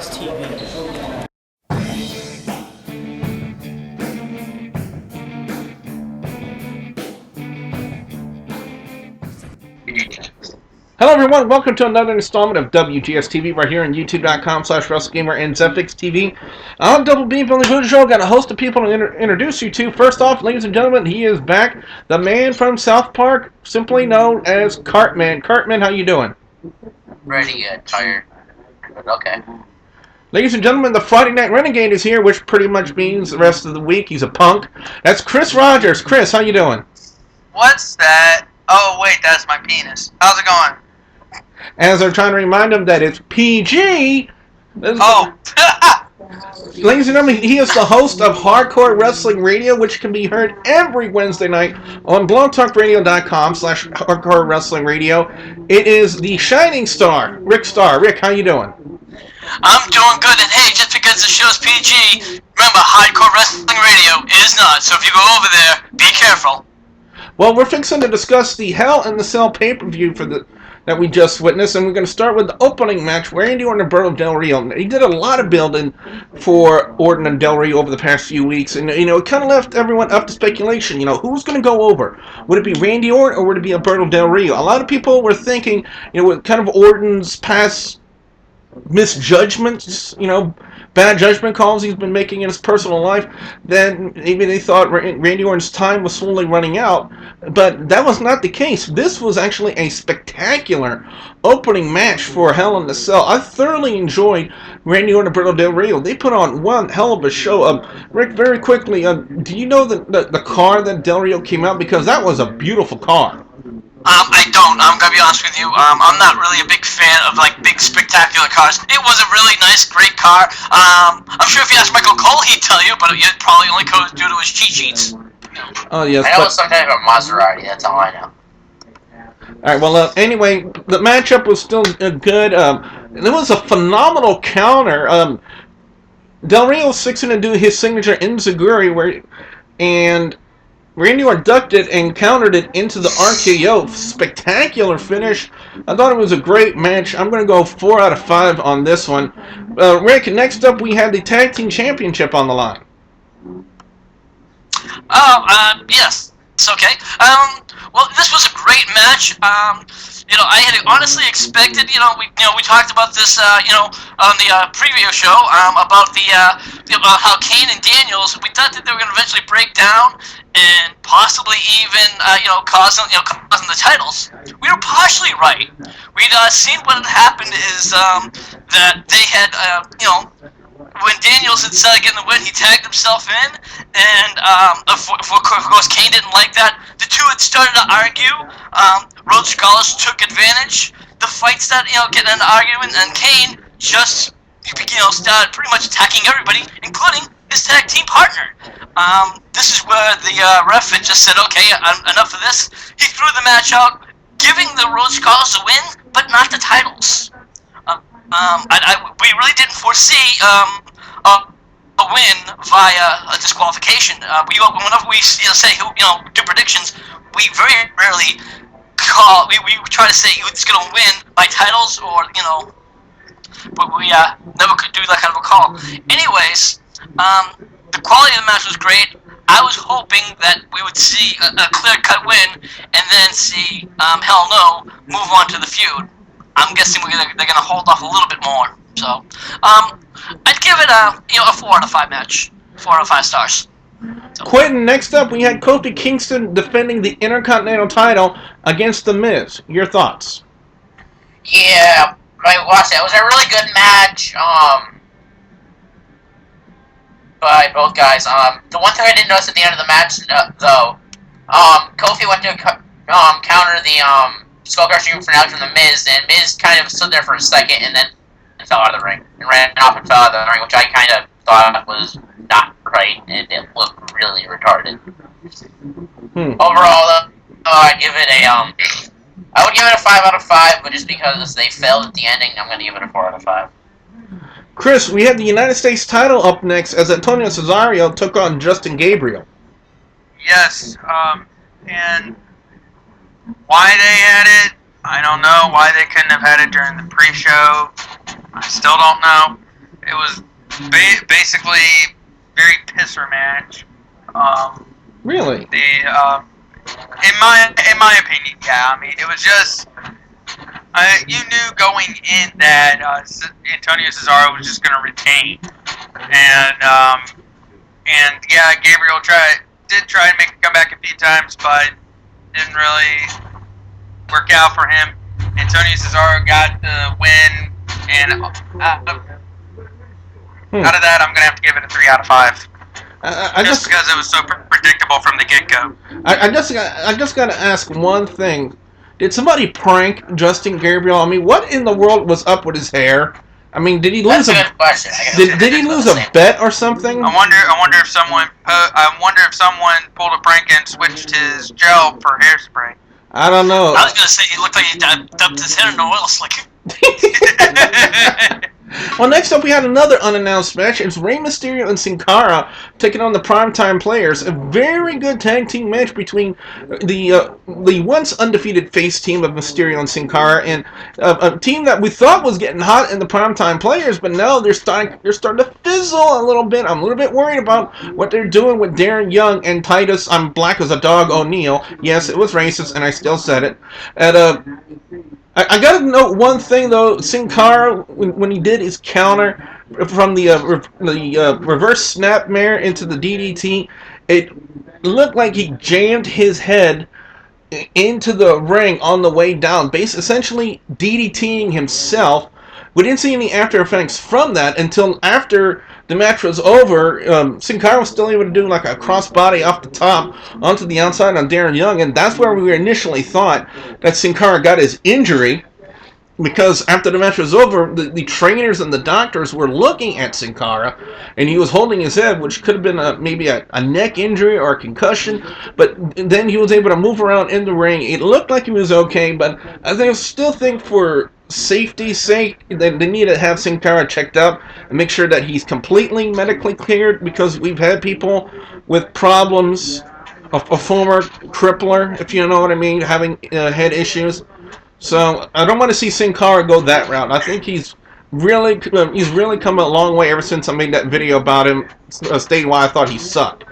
WGS-TV. Hello everyone, welcome to another installment of WGS-TV right here on youtube.com/WrestleGamer and ZepTix.TV. I'm Double B from the Good Show. Got a host of people to introduce you to. First off, ladies and gentlemen, he is back. The man from South Park, simply known as Cartman. Cartman, how you doing? Pretty good, tired, but okay. Ladies and gentlemen, the Friday Night Renegade is here, which pretty much means the rest of the week he's a punk. That's Chris Rogers. Chris, how you doing? What's that? Oh wait, that's my penis. How's it going? As I'm trying to remind him that it's PG. Oh. Ladies and gentlemen, he is the host of Hardcore Wrestling Radio, which can be heard every Wednesday night on blogtalkradio.com/Hardcore Wrestling Radio. It is the Shining Star, Rick Starr. Rick, how you doing? I'm doing good, and hey, just because the show's PG, remember, Hardcore Wrestling Radio is not, so if you go over there, be careful. Well, we're fixing to discuss the Hell in the Cell pay-per-view that we just witnessed, and we're going to start with the opening match, Randy Orton and Roberto Del Rio. He did a lot of building for Orton and Del Rio over the past few weeks, and it kind of left everyone up to speculation. Who's going to go over? Would it be Randy Orton or would it be Roberto Del Rio? A lot of people were thinking, with kind of Orton's past misjudgments, bad judgment calls he's been making in his personal life, then maybe they thought Randy Orton's time was slowly running out, but that was not the case. This was actually a spectacular opening match for Hell in the Cell. I thoroughly enjoyed Randy Orton and Roberto Del Rio. They put on one hell of a show. Rick, very quickly, do you know the car that Del Rio came out? Because that was a beautiful car. I don't. I'm gonna be honest with you. I'm not really a big fan of big spectacular cars. It was a really nice, great car. I'm sure if you asked Michael Cole, he'd tell you, but it probably only goes due to his cheat sheets. Oh yes. I know something about Maserati. That's all I know. All right. Well, anyway, the matchup was still good. It was a phenomenal counter. Del Rio fixing to do his signature enziguri, and Randy Orton ducked it and countered it into the RKO. Spectacular finish. I thought it was a great match. I'm going to go 4 out of 5 on this one. Rick, next up we have the Tag Team Championship on the line. Yes. It's okay. Well, this was a great match. I had honestly expected, we talked about this, on the preview show, about how Kane and Daniels, we thought that they were going to eventually break down and possibly even, causing the titles. We were partially right. We'd seen what had happened is that they had, when Daniels had started getting the win, he tagged himself in, and of course Kane didn't like that. The two had started to argue. Rhodes Scholars took advantage. The fight started, getting into argument, and Kane just, started pretty much attacking everybody, including his tag team partner. This is where the ref had just said, okay, enough of this. He threw the match out, giving the Rhodes Scholars a win, but not the titles. We really didn't foresee a win via a disqualification. Whenever we do predictions, we very rarely we try to say who's going to win by titles or but we never could do that kind of a call. Anyways, the quality of the match was great. I was hoping that we would see a clear-cut win and then see Hell No move on to the feud. I'm guessing they're going to hold off a little bit more. So, I'd give it a 4 out of 5 match. 4 out of 5 stars. So. Quentin, next up we had Kofi Kingston defending the Intercontinental title against The Miz. Your thoughts? Yeah, I watched it. It was a really good match. By both guys. The one thing I didn't notice at the end of the match, though, Kofi went to counter the skull-crushing finale from The Miz, and Miz kind of stood there for a second and then fell out of the ring. And ran off and fell out of the ring, which I kind of thought was not right, and it looked really retarded. Overall, though, I'd give it I would give it a 5 out of 5, but just because they failed at the ending, I'm going to give it a 4 out of 5. Chris, we have the United States title up next as Antonio Cesaro took on Justin Gabriel. Yes, and why they had it, I don't know. Why they couldn't have had it during the pre-show, I still don't know. it was basically very pisser match. Really? In my opinion, yeah. I mean, it was just you knew going in that Antonio Cesaro was just going to retain, and yeah, Gabriel did try to make a comeback a few times, but didn't really work out for him. Antonio Cesaro got the win, and out of that, I'm going to have to give it a 3 out of 5. Just because it was so predictable from the get-go. I just got to ask one thing. Did somebody prank Justin Gabriel? I mean, what in the world was up with his hair? I mean, did he lose That's a good question. Did he lose a bet or something? I wonder if someone pulled a prank and switched his gel for hairspray. I don't know. I was gonna say he looked like he dumped his hair in the oil slick. Well, next up we had another unannounced match. It's Rey Mysterio and Sin Cara taking on the Primetime Players. A very good tag team match between the once undefeated face team of Mysterio and Sin Cara and a team that we thought was getting hot in the Primetime Players, but now they're starting to fizzle a little bit. I'm a little bit worried about what they're doing with Darren Young and Titus. I'm black as a dog O'Neil. Yes, it was racist, and I still said it. And I gotta note one thing though. Sin Cara, when he did his counter from the reverse snapmare into the DDT, it looked like he jammed his head into the ring on the way down, essentially DDTing himself. We didn't see any after effects from that until after the match was over. Sin Cara was still able to do like a crossbody off the top onto the outside on Darren Young, and that's where we initially thought that Sin Cara got his injury, because after the match was over, the trainers and the doctors were looking at Sin Cara, and he was holding his head, which could have been maybe a neck injury or a concussion, but then he was able to move around in the ring. It looked like he was okay, but I still think for safety's sake, they need to have Sin Cara checked out and make sure that he's completely medically cleared, because we've had people with problems, a former crippler, if you know what I mean, having head issues. So I don't want to see Sin Cara go that route. I think he's really come a long way ever since I made that video about him, stating why I thought he sucked.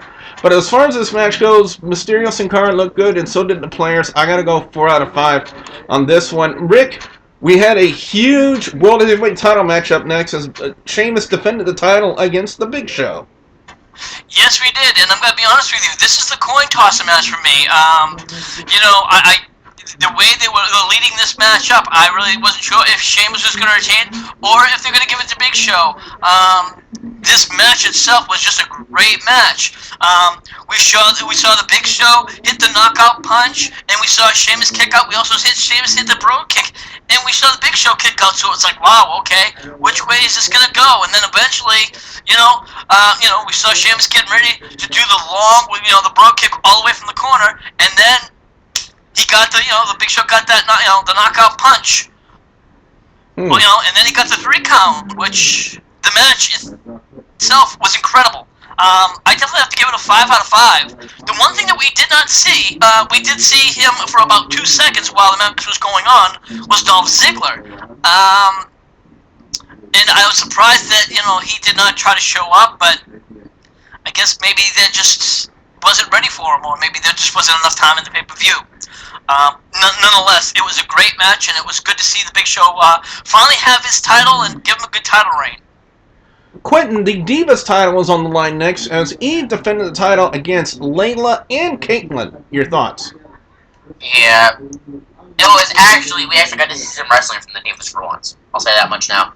But as far as this match goes, Mysterio Sin Cara looked good, and so did the players. I gotta go 4 out of 5 on this one. Rick, we had a huge World Heavyweight title match up next as Sheamus defended the title against the Big Show. Yes, we did, and I'm gonna be honest with you. This is the coin tosser match for me. The way they were leading this match up, I really wasn't sure if Sheamus was going to retain or if they're going to give it to Big Show. This match itself was just a great match. We saw the Big Show hit the knockout punch, and we saw Sheamus kick out. We also Sheamus hit the brogue kick, and we saw the Big Show kick out. So it's like, wow, okay, which way is this going to go? And then eventually, we saw Sheamus getting ready to do the brogue kick all the way from the corner, and then he got the Big Show got that, the knockout punch. Well, and then he got the 3 count, which the match itself was incredible. I definitely have to give it a 5 out of 5. The one thing that we did not see, we did see him for about 2 seconds while the match was going on, was Dolph Ziggler. And I was surprised that, he did not try to show up, but I guess maybe that just wasn't ready for him, or maybe there just wasn't enough time in the pay-per-view. Nonetheless, it was a great match, and it was good to see the Big Show finally have his title and give him a good title reign. Quentin, the Divas title was on the line next as Eve defended the title against Layla and Caitlyn. Your thoughts? Yeah. It was actually, we actually got to see some wrestling from the Divas for once. I'll say that much now.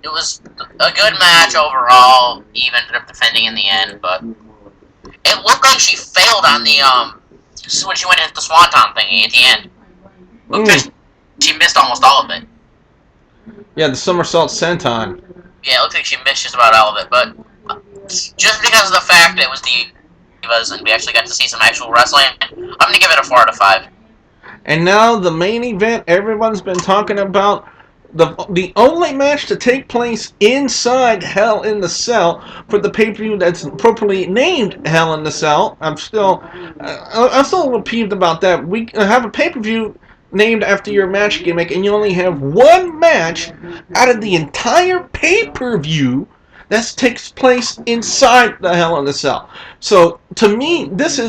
It was a good match overall. Eve ended up defending in the end, but it looked like she failed on the, when she went into the Swanton thingy at the end. Looked like she missed almost all of it. Yeah, the somersault senton. Yeah, it looked like she missed just about all of it, but just because of the fact that it was Divas and we actually got to see some actual wrestling, I'm going to give it a 4 out of 5. And now the main event everyone's been talking about, the only match to take place inside Hell in the Cell for the pay-per-view that's appropriately named Hell in the Cell. I'm still a little peeved about that. We have a pay-per-view named after your match gimmick, and you only have one match out of the entire pay-per-view that takes place inside the Hell in a Cell. So to me, this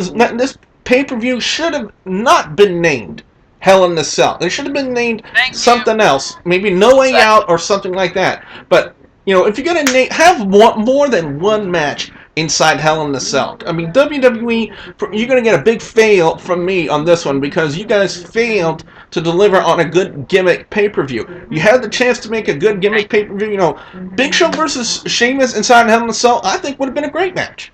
pay-per-view should have not been named Hell in a Cell. It should have been named something else, maybe No Way Out or something like that. But if you're gonna have more than one match inside Hell in a Cell, I mean, WWE, you're gonna get a big fail from me on this one because you guys failed to deliver on a good gimmick pay-per-view. You had the chance to make a good gimmick pay-per-view. Big Show versus Sheamus inside Hell in a Cell, I think would have been a great match.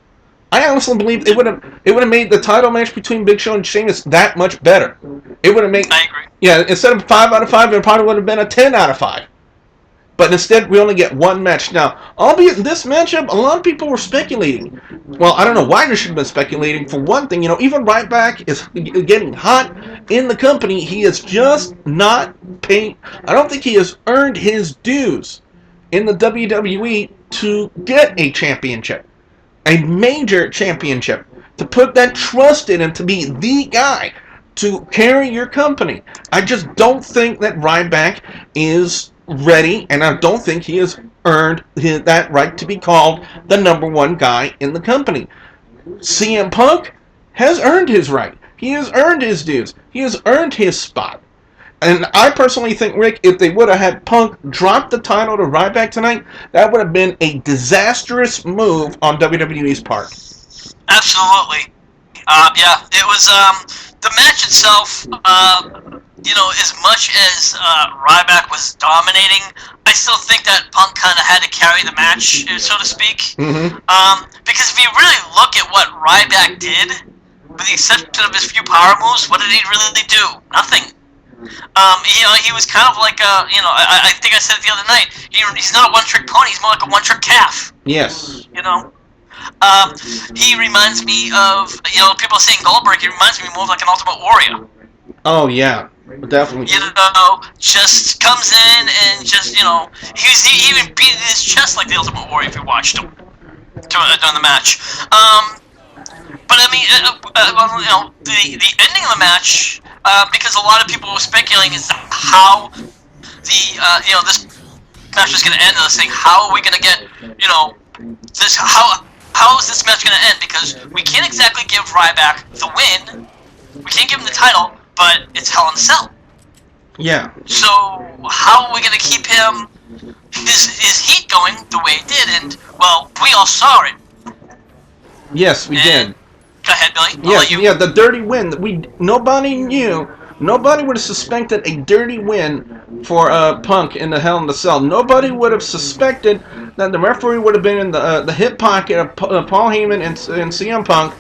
I honestly believe it would have made the title match between Big Show and Sheamus that much better. It would have made. I agree. Yeah, instead of 5 out of 5, it probably would have been a 10 out of 5. But instead, we only get one match. Now, albeit this matchup, a lot of people were speculating. Well, I don't know why they should have been speculating. For one thing, even Ryback is getting hot in the company. He is just not paid. I don't think he has earned his dues in the WWE to get a championship. A major championship. To put that trust in him to be the guy to carry your company. I just don't think that Ryback is ready, and I don't think he has earned that right to be called the number one guy in the company. CM Punk has earned his right. He has earned his dues. He has earned his spot. And I personally think, Rick, if they would have had Punk drop the title to Ryback tonight, that would have been a disastrous move on WWE's part. Absolutely. Yeah, it was the match itself. As much as Ryback was dominating, I still think that Punk kind of had to carry the match, so to speak. Mm-hmm. Because if you really look at what Ryback did, with the exception of his few power moves, what did he really do? Nothing. He was kind of like I think I said it the other night. He's not a one-trick pony. He's more like a one-trick calf. Yes. He reminds me of people saying Goldberg. He reminds me more of like an Ultimate Warrior. Oh yeah, definitely. Just comes in and just he even beat his chest like the Ultimate Warrior if you watched him during the match. But I mean, the ending of the match. Because a lot of people were speculating as to how this match was going to end. And they're saying, how are we going to get this? How is this match going to end? Because we can't exactly give Ryback the win. We can't give him the title, but it's Hell in a Cell. Yeah. So how are we going to keep his heat going the way it did? And well, we all saw it. Yes, we did. Go ahead, Billy. Yeah, the dirty win. Nobody knew. Nobody would have suspected a dirty win for Punk in the Hell in the Cell. Nobody would have suspected that the referee would have been in the hip pocket of Paul Heyman and CM Punk.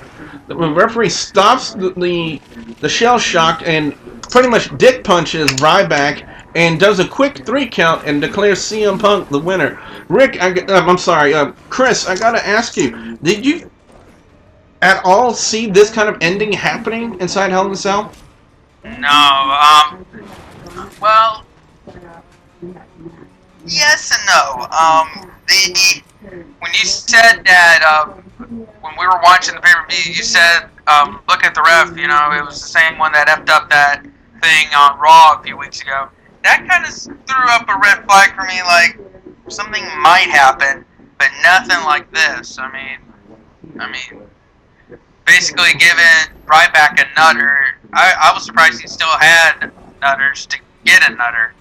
The referee stops the shell shock and pretty much dick punches Ryback and does a quick 3 count and declares CM Punk the winner. Rick, I'm sorry, Chris, I gotta ask you, did you at all see this kind of ending happening inside Hell in a Cell? No, well, yes and no. When you said that, when we were watching the pay-per-view, you said, look at the ref, it was the same one that effed up that thing on Raw a few weeks ago. That kind of threw up a red flag for me, like, something might happen, but nothing like this. I mean, basically giving Ryback a nutter. I was surprised he still had nutters to get a nutter.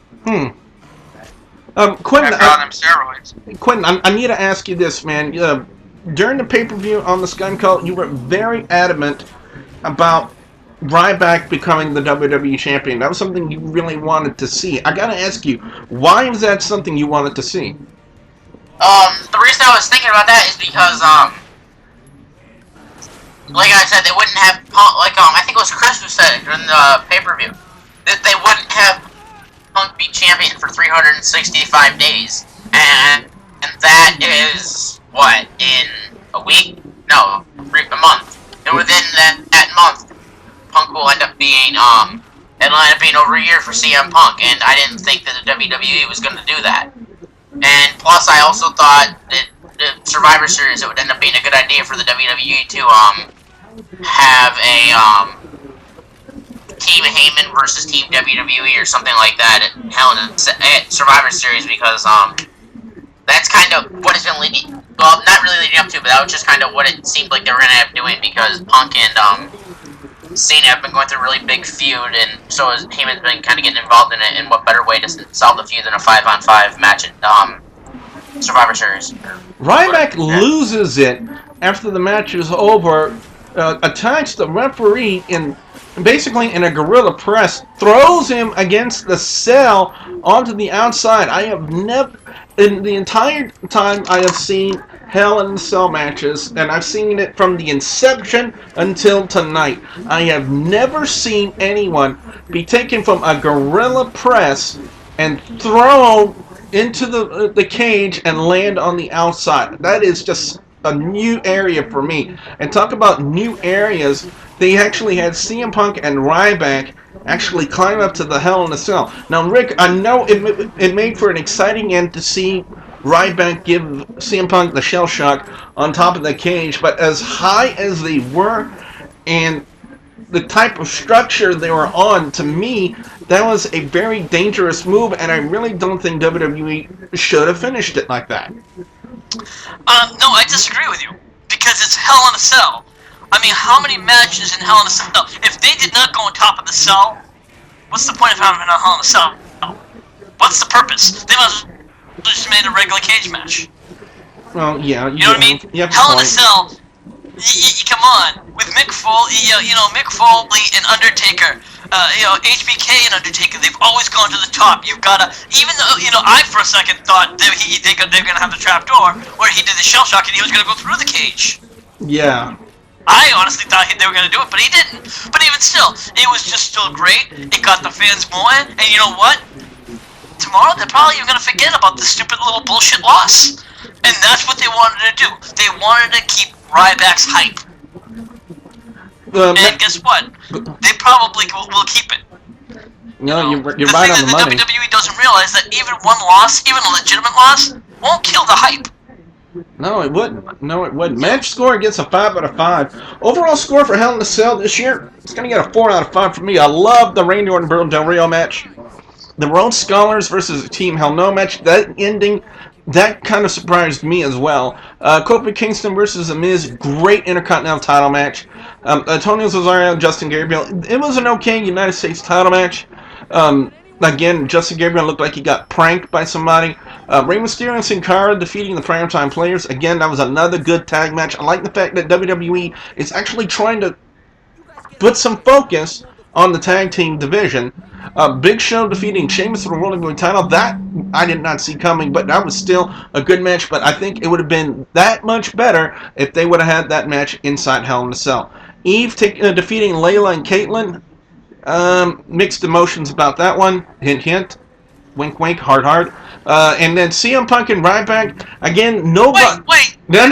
Quentin, after all them steroids. Quentin, I need to ask you this, man. During the pay-per-view on the Scum Cult, you were very adamant about Ryback becoming the WWE champion. That was something you really wanted to see. I gotta ask you, why was that something you wanted to see? The reason I was thinking about that is because, like I said, they wouldn't have Punk, I think it was Chris who said it during the pay-per-view, that they wouldn't have Punk be champion for 365 days, and that is, what, in a week? No, a month. And within that month, Punk will end up being, it'll end up being over a year for CM Punk, and I didn't think that the WWE was going to do that. And plus, I also thought that the Survivor Series, it would end up being a good idea for the WWE to, have a, Team Heyman versus Team WWE or something like that at Survivor Series, because that's kind of what it's been leading. Well, not really leading up to, but that was just kind of what it seemed like they were gonna end up doing, because Punk and Cena have been going through a really big feud, and so has Heyman's been kind of getting involved in it. And what better way to solve the feud than a 5-on-5 match at Survivor Series? Ryback loses it after the match is over, attacks the referee basically in a gorilla press, throws him against the cell onto the outside. I have never, in the entire time I have seen Hell in the Cell matches, and I've seen it from the inception until tonight, I have never seen anyone be taken from a gorilla press and thrown into the cage and land on the outside. That is just a new area for me. And talk about new areas, they actually had CM Punk and Ryback actually climb up to the Hell in a Cell. Now, Rick, I know it made for an exciting end to see Ryback give CM Punk the shell shock on top of the cage, but as high as they were and the type of structure they were on, to me, that was a very dangerous move, and I really don't think WWE should have finished it like that. No, I disagree with you, because it's Hell in a Cell. I mean, how many matches in Hell in a Cell? If they did not go on top of the cell, what's the point of having a Hell in a Cell? What's the purpose? They must have just made a regular cage match. Well, yeah. You know what I mean? Hell in a Cell, come on. With Mick Foley, Mick Foley and Undertaker, HBK and Undertaker, they've always gone to the top. You've got to, even though, I for a second thought they're going to have the trapdoor where he did the shell shock and he was going to go through the cage. Yeah. I honestly thought they were going to do it, but he didn't. But even still, it was just still great. It got the fans going, and you know what? Tomorrow, they're probably even going to forget about this stupid little bullshit loss. And that's what they wanted to do. They wanted to keep Ryback's hype. And guess what? They probably will keep it. No, you're the right thing on the that money. the WWE doesn't realize that even one loss, even a legitimate loss, won't kill the hype. No, it wouldn't. No, it wouldn't. Match score gets a 5 out of 5. Overall score for Hell in a Cell this year, it's going to get a 4 out of 5 for me. I love the Randy Orton and Del Rio match. The Rhodes Scholars versus Team Hell No match, that ending, that kind of surprised me as well. Kofi Kingston versus The Miz, great Intercontinental title match. Antonio Cesaro, Justin Gabriel, it was an okay United States title match. Again, Justin Gabriel looked like he got pranked by somebody. Rey Mysterio and Sin Cara defeating the Primetime Players. Again, that was another good tag match. I like the fact that WWE is actually trying to put some focus on the tag team division. Big Show defeating Sheamus for the World Heavyweight title. That I did not see coming, but that was still a good match. But I think it would have been that much better if they would have had that match inside Hell in a Cell. Eve defeating Layla and Caitlyn. Mixed emotions about that one. Hint, hint. Wink, wink. Hard, hard. And then CM Punk and Ryback. Again, nobody. Wait. No.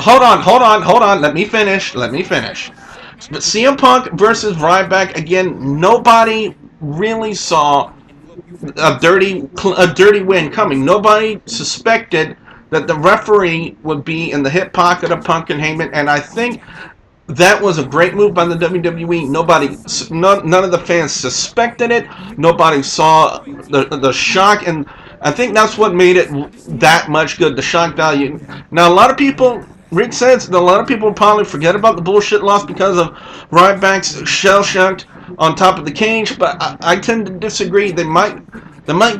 Hold on. Let me finish. But CM Punk versus Ryback, again, nobody really saw a dirty win coming. Nobody suspected that the referee would be in the hip pocket of Punk and Heyman, and I think that was a great move by the WWE. None of the fans suspected it. Nobody saw the shock, and I think that's what made it that much good, the shock value. Now, a lot of people, Rick says, that a lot of people probably forget about the bullshit loss because of Ryback's shell shocked on top of the cage, but I tend to disagree. They might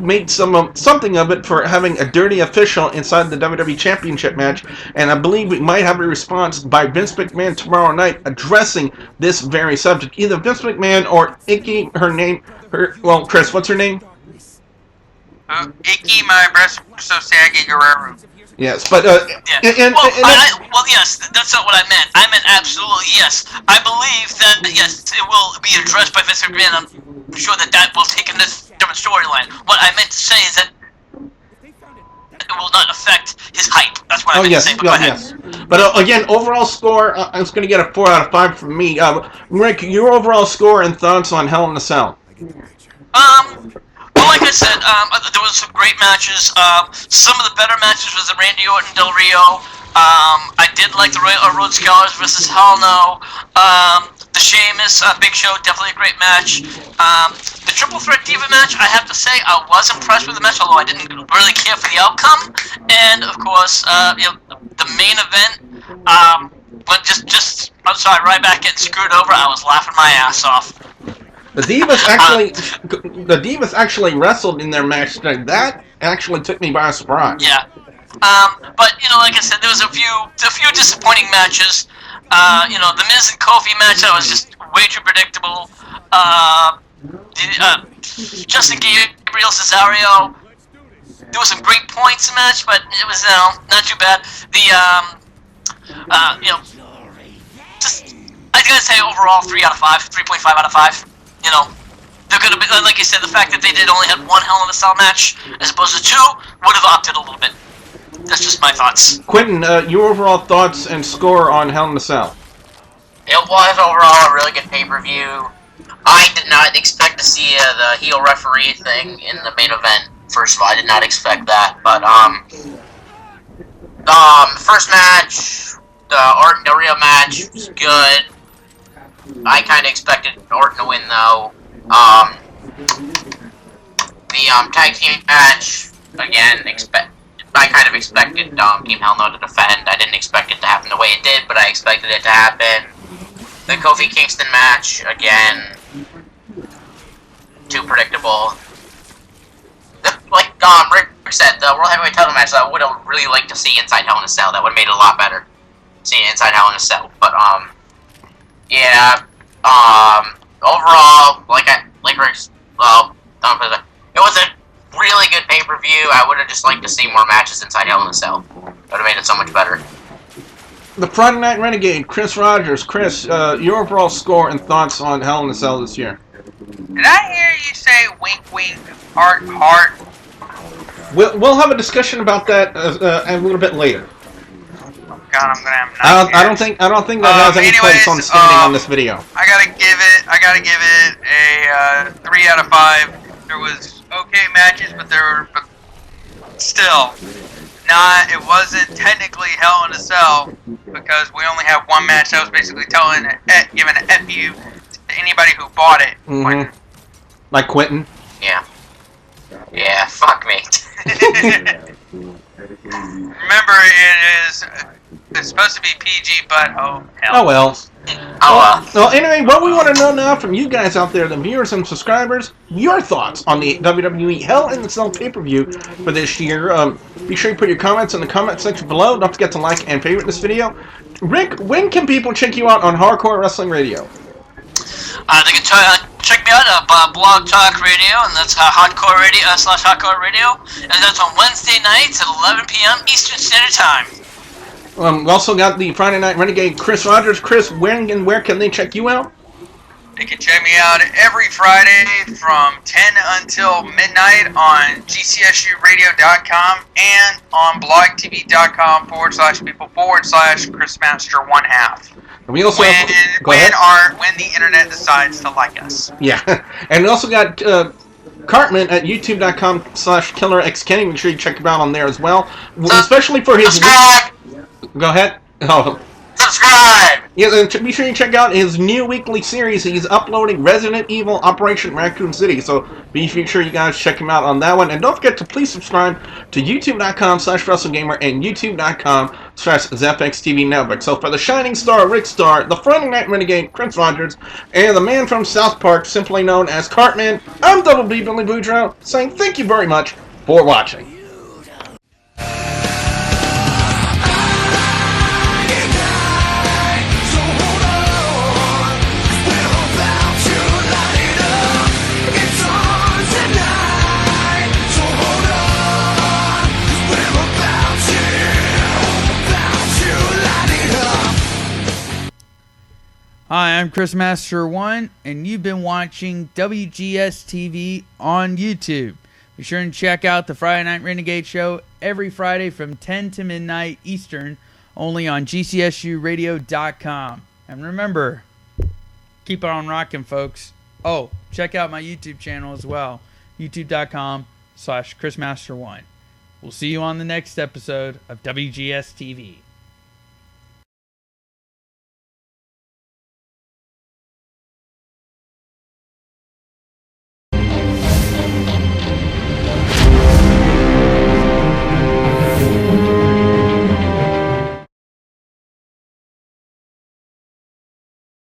make something of it for having a dirty official inside the WWE Championship match, and I believe we might have a response by Vince McMahon tomorrow night addressing this very subject. Either Vince McMahon or Icky, Chris, what's her name? Icky, my breast so saggy Guerrero. Yes, but yes, that's not what I meant. I meant absolutely yes. I believe that yes, it will be addressed by Vince McMahon. I'm sure that will take in this different storyline. What I meant to say is that it will not affect his hype. That's what I meant to say. But go ahead. Yes. But again, overall score, it's going to get a 4 out of 5 from me. Rick, your overall score and thoughts on Hell in a Cell? Well, like I said, there was some great matches. Some of the better matches was the Randy Orton Del Rio. I did like the Rhodes Scholars versus Hell No. The the Sheamus Big Show, definitely a great match. The Triple Threat Diva match, I have to say, I was impressed with the match, although I didn't really care for the outcome. And of course, the main event, but I'm sorry, Ryback getting screwed over. I was laughing my ass off. The Divas actually wrestled in their match tonight. That actually took me by surprise. Yeah. But like I said, there was a few disappointing matches. The Miz and Kofi match that was just way too predictable. Justin Gabriel Cesario. There was some great points in the match, but it was not too bad. I gotta say overall 3 out of 5, 3.5 out of 5. There could have been, like you said, the fact that they did only have one Hell in a Cell match as opposed to 2 would have opted a little bit. That's just my thoughts. Quentin, your overall thoughts and score on Hell in a Cell? It was overall a really good pay-per-vieiew. I did not expect to see the heel referee thing in the main event. First of all, I did not expect that. But the first match, the Orton Del Rio match, was good. I kind of expected Orton to win though. The tag team match, again, I kind of expected Team Hell No to defend. I didn't expect it to happen the way it did, but I expected it to happen. The Kofi Kingston match, again, too predictable. Like Rick said, the World Heavyweight title match, I would have really liked to see inside Hell in a Cell. That would have made it a lot better. Seeing it inside Hell in a Cell. But, yeah, overall, like Rick's, it was a really good pay-per-view. I would have just liked to see more matches inside Hell in a Cell. It would have made it so much better. The Friday Night Renegade, Chris Rogers. Chris, your overall score and thoughts on Hell in a Cell this year? Did I hear you say wink, wink, heart, heart? We'll have a discussion about that a little bit later. God, I'm gonna have I don't think that has any place on standing on this video. I gotta give it a 3 out of 5. There was okay matches, but still not. It wasn't technically Hell in a Cell because we only have one match that was basically giving an FU to anybody who bought it. Mm-hmm. Like Quentin. Yeah. Yeah. Fuck me. Remember, it's supposed to be PG, but hell. Oh well. Well, anyway, what we want to know now from you guys out there, the viewers and subscribers, your thoughts on the WWE Hell in a Cell pay-per-view for this year. Be sure you put your comments in the comment section below. Don't forget to like and favorite this video. Rick, when can people check you out on Hardcore Wrestling Radio? They can check me out at Blog Talk Radio, and that's Hardcore Radio /Hardcore Radio, and that's on Wednesday nights at 11 p.m. Eastern Standard Time. We also got the Friday Night Renegade, Chris Rogers. Chris, when and where can they check you out? You can check me out every Friday from 10 until midnight on GCSUradio.com and on blogtv.com /people/ChrisMaster1/2. We also when the internet decides to like us. Yeah, and we also got Cartman at youtube.com/KillerXKenny. Make sure you check him out on there as well, especially for his. Go ahead. Oh. Subscribe! Yeah, and be sure you check out his new weekly series. He's uploading Resident Evil Operation Raccoon City, so be sure you guys check him out on that one. And don't forget to please subscribe to youtube.com/WrestleGamer and youtube.com/ZapXTV Network. So for the Shining Star, Rick Starr, the Friday Night Renegade, Chris Rogers, and the man from South Park, simply known as Cartman, I'm Double B Billy Boudreaux, saying thank you very much for watching. Hi, I'm Chris Master 1, and you've been watching WGS-TV on YouTube. Be sure and check out the Friday Night Renegade show every Friday from 10 to midnight Eastern, only on GCSUradio.com. And remember, keep on rocking, folks. Oh, check out my YouTube channel as well, youtube.com/ChrisMaster1. We'll see you on the next episode of WGS-TV.